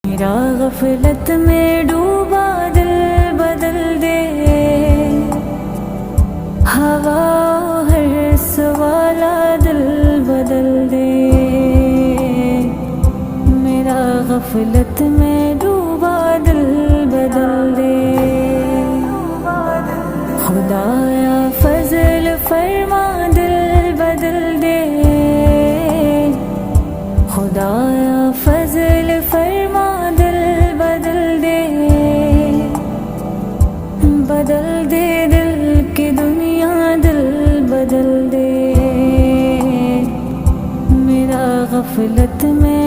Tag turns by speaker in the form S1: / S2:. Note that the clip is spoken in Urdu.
S1: میرا غفلت میں ڈوبا دل بدل دے، ہوا ہر سوالا دل بدل دے، میرا غفلت میں ڈوبا دل بدل دے، خدایا فضل فرما دل بدل دے، خدایا فضل فرما دل بدل دے، بدل دے دل کی دنیا دل بدل دے، میرا غفلت میں